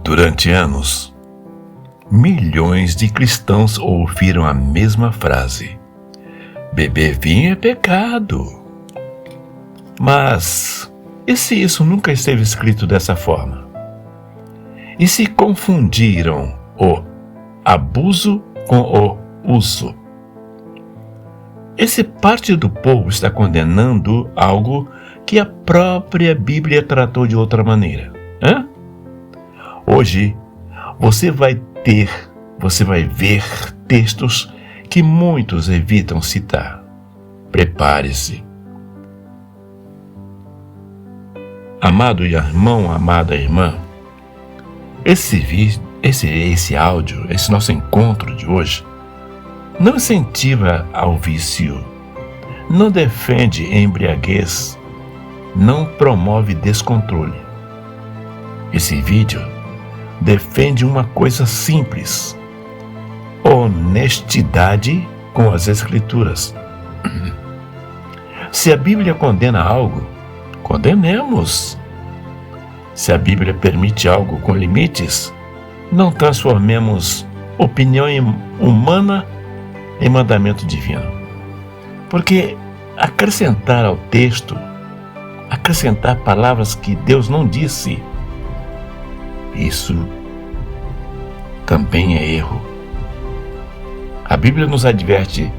Durante anos, milhões de cristãos ouviram a mesma frase: beber vinho é pecado. Mas, e se isso nunca esteve escrito dessa forma? E se confundiram o abuso com o uso? Esse parte do povo está condenando algo que a própria Bíblia tratou de outra maneira. Hoje, você vai ver textos que muitos evitam citar. Prepare-se. Amado irmão, amada irmã, esse áudio, esse nosso encontro de hoje, não incentiva ao vício, não defende embriaguez, não promove descontrole. Esse vídeo defende uma coisa simples: honestidade com as Escrituras. Se a Bíblia condena algo, condenemos. Se a Bíblia permite algo com limites, não transformemos opinião humana em mandamento divino. Porque acrescentar ao texto, acrescentar palavras que Deus não disse, isso também é erro. A Bíblia nos adverte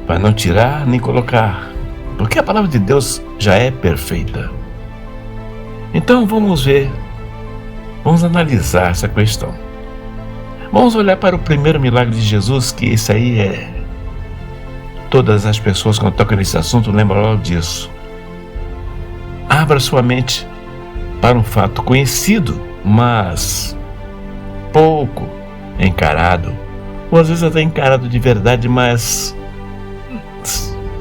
para não tirar nem colocar, porque a palavra de Deus já é perfeita. Então vamos analisar essa questão. Vamos olhar para o primeiro milagre de Jesus, que esse aí é... Todas as pessoas quando tocam nesse assunto lembram logo disso. Abra sua mente para um fato conhecido, mas pouco encarado, ou às vezes até encarado de verdade, mas,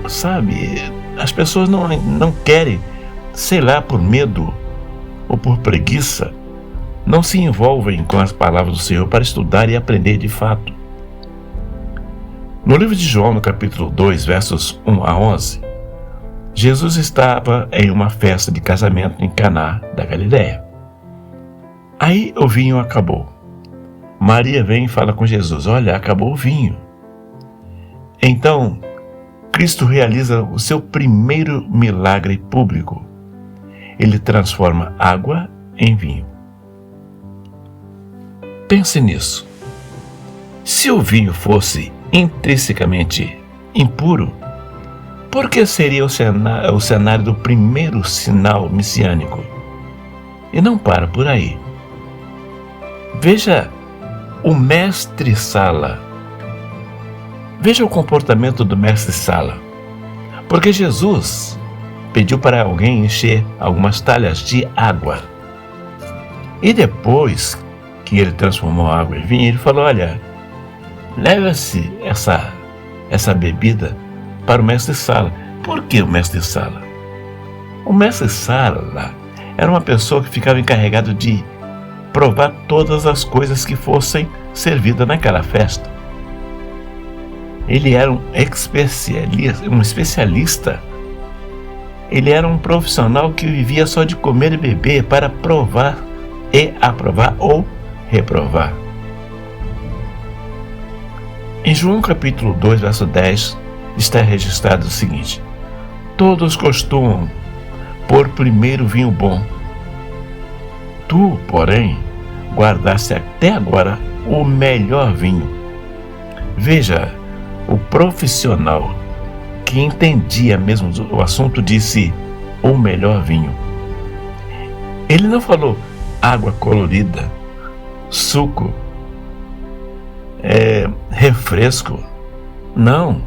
sabe, as pessoas não querem, sei lá, por medo ou por preguiça, não se envolvem com as palavras do Senhor para estudar e aprender de fato. No livro de João, no capítulo 2, versos 1 a 11, Jesus estava em uma festa de casamento em Caná da Galileia. Aí o vinho acabou. Maria vem e fala com Jesus: olha, acabou o vinho. Então, Cristo realiza o seu primeiro milagre público. Ele transforma água em vinho. Pense nisso. Se o vinho fosse intrinsecamente impuro, por que seria o cenário do primeiro sinal messiânico? E não para por aí. Veja o mestre-sala. Veja o comportamento do mestre-sala. Porque Jesus pediu para alguém encher algumas talhas de água. E depois que ele transformou a água em vinho, ele falou: olha, leva-se essa bebida para o mestre-sala. Por que o mestre-sala? O mestre-sala era uma pessoa que ficava encarregado de provar todas as coisas que fossem servidas naquela festa. Ele era um especialista. Ele era um profissional que vivia só de comer e beber para provar e aprovar ou reprovar. Em João capítulo 2, verso 10, está registrado o seguinte: todos costumam pôr primeiro vinho bom. Tu, porém, guardaste até agora o melhor vinho. Veja, o profissional que entendia mesmo o assunto disse o melhor vinho. Ele não falou água colorida, suco, refresco. Não.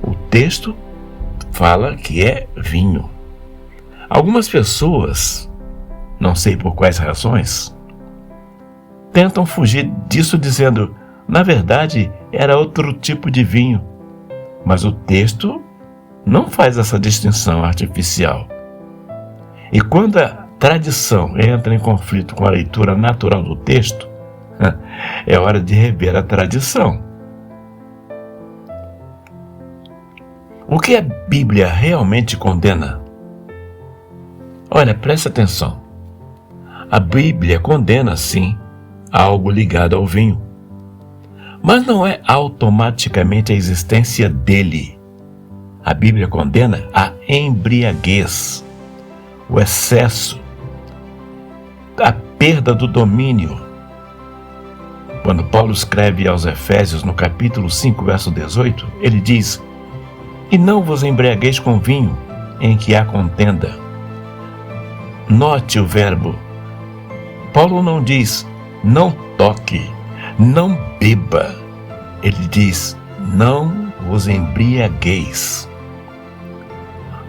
O texto fala que é vinho. Algumas pessoas, não sei por quais razões, tentam fugir disso dizendo: na verdade, era outro tipo de vinho. Mas o texto não faz essa distinção artificial. E quando a tradição entra em conflito com a leitura natural do texto, é hora de rever a tradição. O que a Bíblia realmente condena? Olha, presta atenção. A Bíblia condena, sim, algo ligado ao vinho. Mas não é automaticamente a existência dele. A Bíblia condena a embriaguez, o excesso, a perda do domínio. Quando Paulo escreve aos Efésios, no capítulo 5, verso 18, ele diz: "E não vos embriagueis com vinho, em que há contenda." Note o verbo. Paulo não diz, não toque, não beba. Ele diz, não vos embriagueis.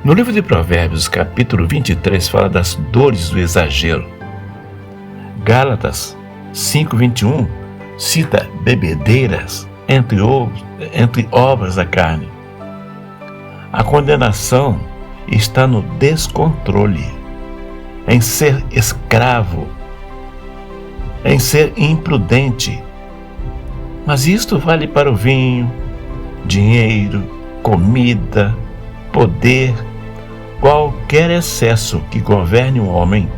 No livro de Provérbios, capítulo 23, fala das dores do exagero. Gálatas 5:21 cita bebedeiras entre obras da carne. A condenação está no descontrole, em ser escravo, em ser imprudente. Mas isto vale para o vinho, dinheiro, comida, poder, qualquer excesso que governe o homem.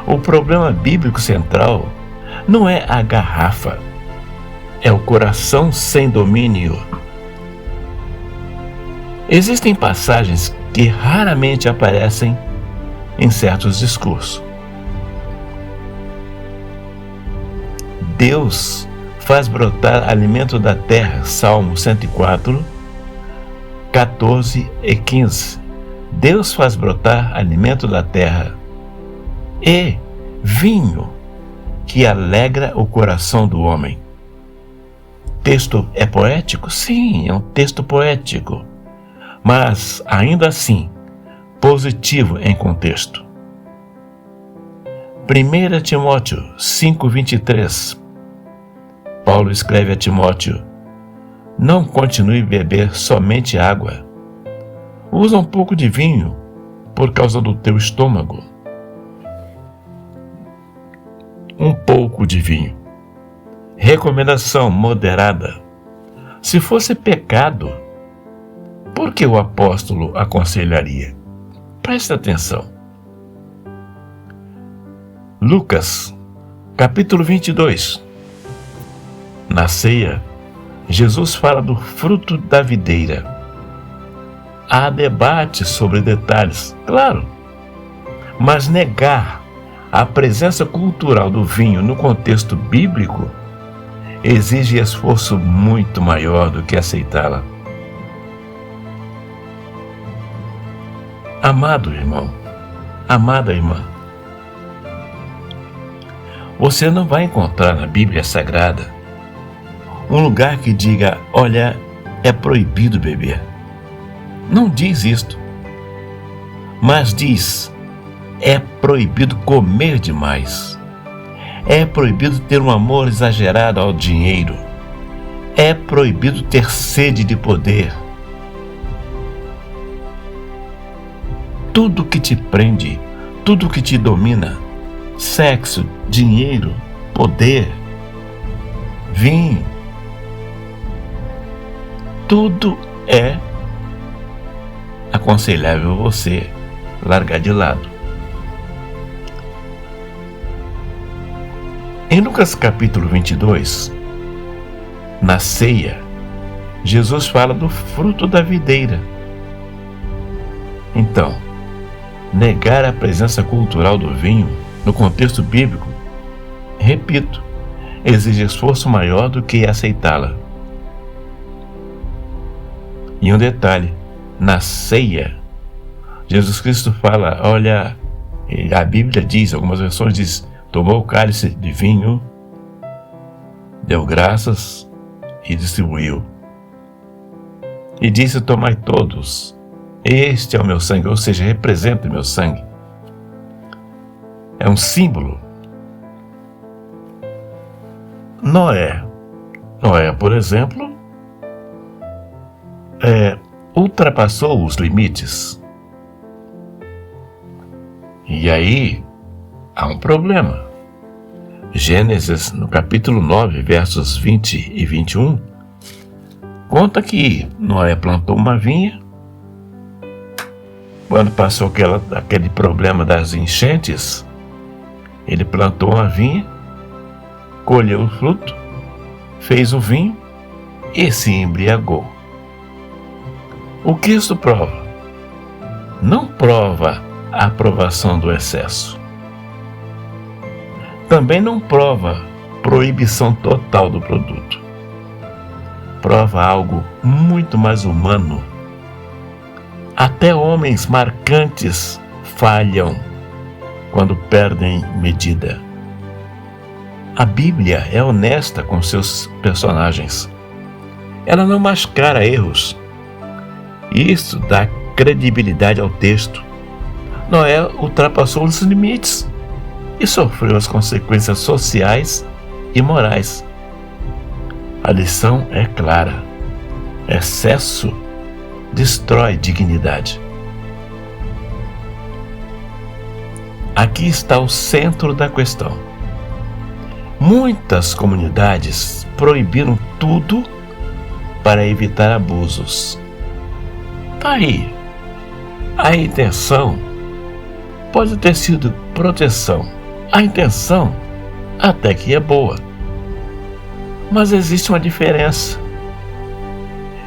O problema bíblico central não é a garrafa, é o coração sem domínio. Existem passagens que raramente aparecem em certos discursos. Deus faz brotar alimento da terra, Salmo 104, 14 e 15. Deus faz brotar alimento da terra e vinho que alegra o coração do homem. Texto é poético? Sim, é um texto poético, mas ainda assim positivo em contexto. 1 Timóteo 5:23. Paulo escreve a Timóteo: "Não continue a beber somente água. Usa um pouco de vinho por causa do teu estômago." Um pouco de vinho. Recomendação moderada. Se fosse pecado, por que o apóstolo aconselharia? Presta atenção. Lucas, capítulo 22. Na ceia, Jesus fala do fruto da videira. Há debate sobre detalhes, claro, mas negar a presença cultural do vinho no contexto bíblico exige esforço muito maior do que aceitá-la. Amado irmão, amada irmã, você não vai encontrar na Bíblia Sagrada um lugar que diga, olha, é proibido beber. Não diz isto, mas diz, é proibido comer demais. É proibido ter um amor exagerado ao dinheiro. É proibido ter sede de poder. Tudo que te prende, tudo que te domina, sexo, dinheiro, poder, vinho, tudo é aconselhável você largar de lado. Em Lucas capítulo 22, na ceia, Jesus fala do fruto da videira. Então, negar a presença cultural do vinho no contexto bíblico, repito, exige esforço maior do que aceitá-la. E um detalhe, na ceia, Jesus Cristo fala, olha, a Bíblia diz, algumas versões diz, tomou o cálice de vinho, deu graças e distribuiu. E disse, tomai todos, este é o meu sangue, ou seja, representa o meu sangue. É um símbolo. Noé, por exemplo, ultrapassou os limites. E aí há um problema. Gênesis, no capítulo 9, versos 20 e 21, conta que Noé plantou uma vinha. Quando passou aquele problema das enchentes, ele plantou uma vinha, colheu o fruto, fez o vinho e se embriagou. O que isso prova? Não prova a aprovação do excesso. Também não prova proibição total do produto. Prova algo muito mais humano. Até homens marcantes falham quando perdem medida. A Bíblia é honesta com seus personagens. Ela não mascara erros. Isso dá credibilidade ao texto. Noé ultrapassou os limites e sofreu as consequências sociais e morais. A lição é clara: excesso destrói dignidade. Aqui está o centro da questão. Muitas comunidades proibiram tudo para evitar abusos. Tá aí. A intenção pode ter sido proteção. A intenção até que é boa. Mas existe uma diferença.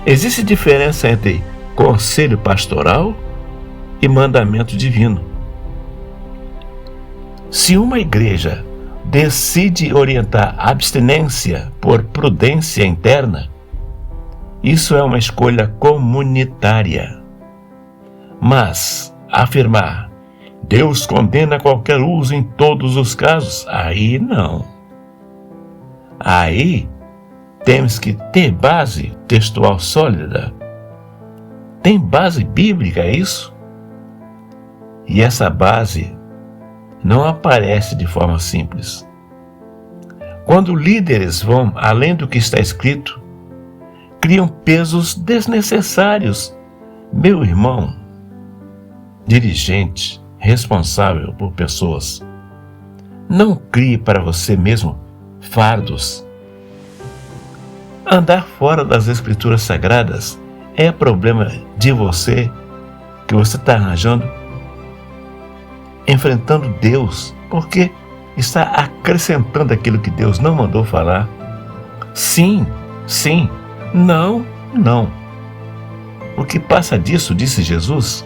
Existe diferença entre conselho pastoral e mandamento divino. Se uma igreja decide orientar a abstinência por prudência interna, isso é uma escolha comunitária. Mas afirmar Deus condena qualquer uso em todos os casos, aí não. Aí temos que ter base textual sólida. Tem base bíblica isso? E essa base não aparece de forma simples. Quando líderes vão além do que está escrito, criam pesos desnecessários. Meu irmão, dirigente, responsável por pessoas, não crie para você mesmo fardos. Andar fora das escrituras sagradas é problema de você, que você está arranjando, enfrentando Deus, porque está acrescentando aquilo que Deus não mandou falar. Sim, sim, não, não. O que passa disso, disse Jesus,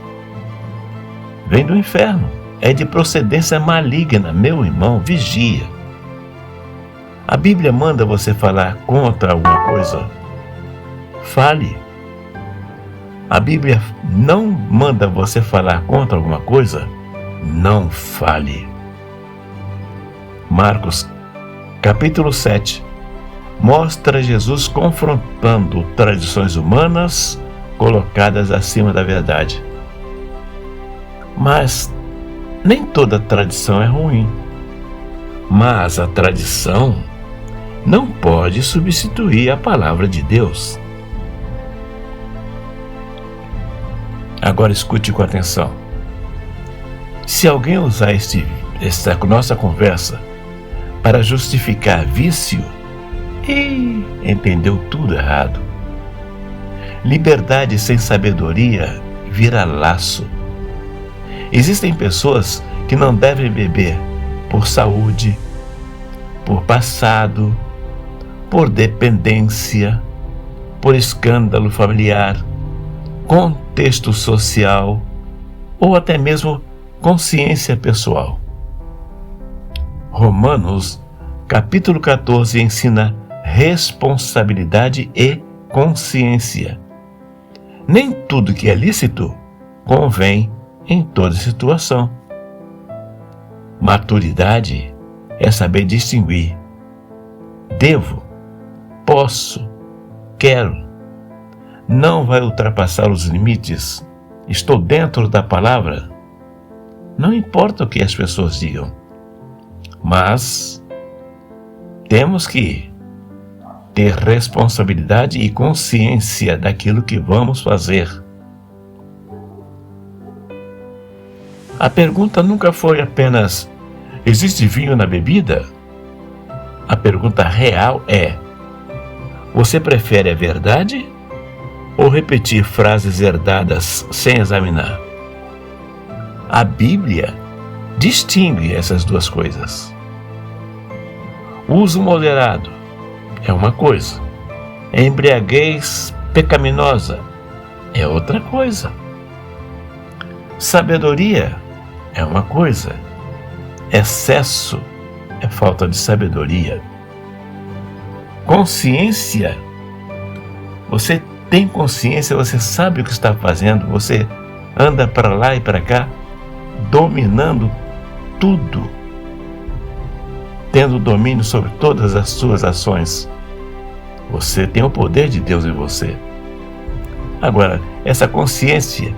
vem do inferno, é de procedência maligna. Meu irmão, vigia. A Bíblia manda você falar contra alguma coisa? Fale. A Bíblia não manda você falar contra alguma coisa? Não fale. Marcos, capítulo 7, mostra Jesus confrontando tradições humanas colocadas acima da verdade. Mas nem toda tradição é ruim. Mas a tradição não pode substituir a palavra de Deus. Agora escute com atenção. Se alguém usar esta nossa conversa para justificar vício, entendeu tudo errado. Liberdade sem sabedoria vira laço. Existem pessoas que não devem beber por saúde, por passado, por dependência, por escândalo familiar, contexto social ou até mesmo consciência pessoal. Romanos, capítulo 14, ensina responsabilidade e consciência. Nem tudo que é lícito convém em toda situação. Maturidade é saber distinguir. Devo, posso, quero. Não vai ultrapassar os limites. Estou dentro da palavra. Não importa o que as pessoas digam. Mas temos que ter responsabilidade e consciência daquilo que vamos fazer. A pergunta nunca foi apenas: existe vinho na bebida? A pergunta real é: você prefere a verdade ou repetir frases herdadas sem examinar. A Bíblia distingue essas duas coisas. O uso moderado é uma coisa. A embriaguez pecaminosa é outra coisa. Sabedoria é uma coisa. Excesso é falta de sabedoria. Consciência. Você tem consciência, você sabe o que está fazendo, você anda para lá e para cá, dominando tudo, tendo domínio sobre todas as suas ações. Você tem o poder de Deus em você. Agora, essa consciência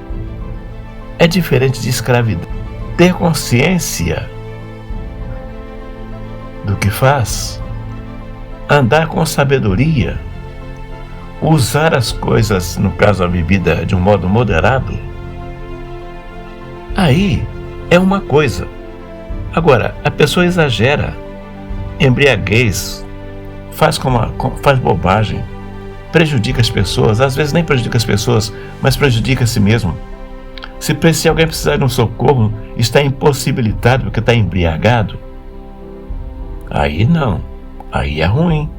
é diferente de escravidão. Ter consciência do que faz, andar com sabedoria, usar as coisas, no caso a bebida, de um modo moderado, aí é uma coisa. Agora, a pessoa exagera, embriaguez, faz bobagem, prejudica as pessoas, às vezes nem prejudica as pessoas, mas prejudica a si mesmo. Se alguém precisar de um socorro, está impossibilitado porque está embriagado, aí não, aí é ruim.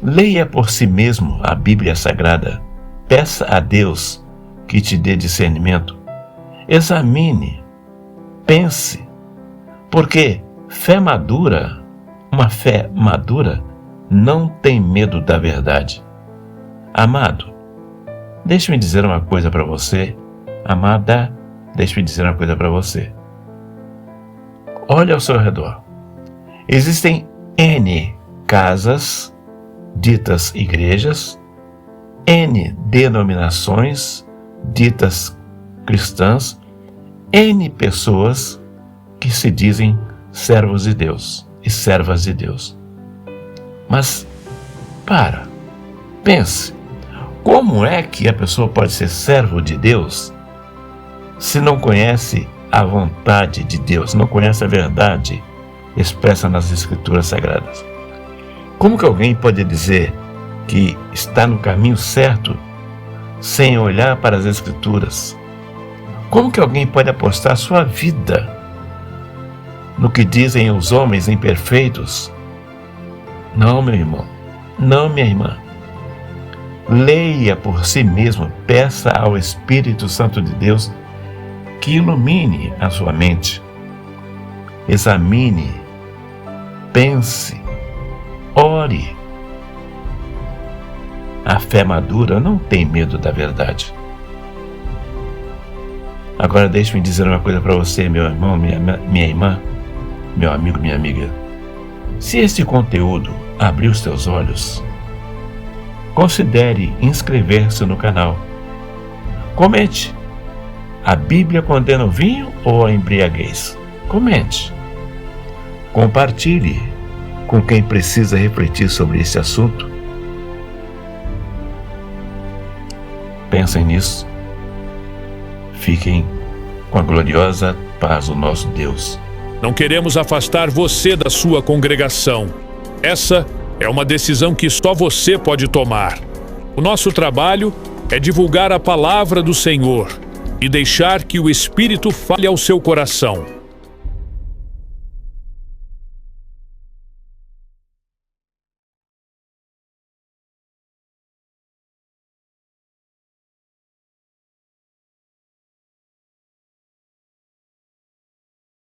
Leia por si mesmo a Bíblia Sagrada. Peça a Deus que te dê discernimento. Examine, pense, porque uma fé madura, não tem medo da verdade. Amado, deixe-me dizer uma coisa para você. Amada, deixe-me dizer uma coisa para você. Olhe ao seu redor. Existem N casas, ditas igrejas, N denominações, ditas cristãs, N pessoas que se dizem servos de Deus e servas de Deus. Mas, pense, como é que a pessoa pode ser servo de Deus se não conhece a vontade de Deus, não conhece a verdade expressa nas Escrituras Sagradas? Como que alguém pode dizer que está no caminho certo sem olhar para as Escrituras? Como que alguém pode apostar sua vida no que dizem os homens imperfeitos? Não, meu irmão, não, minha irmã. Leia por si mesmo, peça ao Espírito Santo de Deus que ilumine a sua mente. Examine, pense, ore. A fé madura não tem medo da verdade. Agora deixe-me dizer uma coisa para você, meu irmão, minha irmã, meu amigo, minha amiga. Se este conteúdo abrir os teus olhos, considere inscrever-se no canal. Comente. A Bíblia condena o vinho ou a embriaguez? Comente. Compartilhe com quem precisa refletir sobre esse assunto. Pensem nisso. Fiquem com a gloriosa paz do nosso Deus. Não queremos afastar você da sua congregação. Essa é uma decisão que só você pode tomar. O nosso trabalho é divulgar a palavra do Senhor e deixar que o Espírito fale ao seu coração.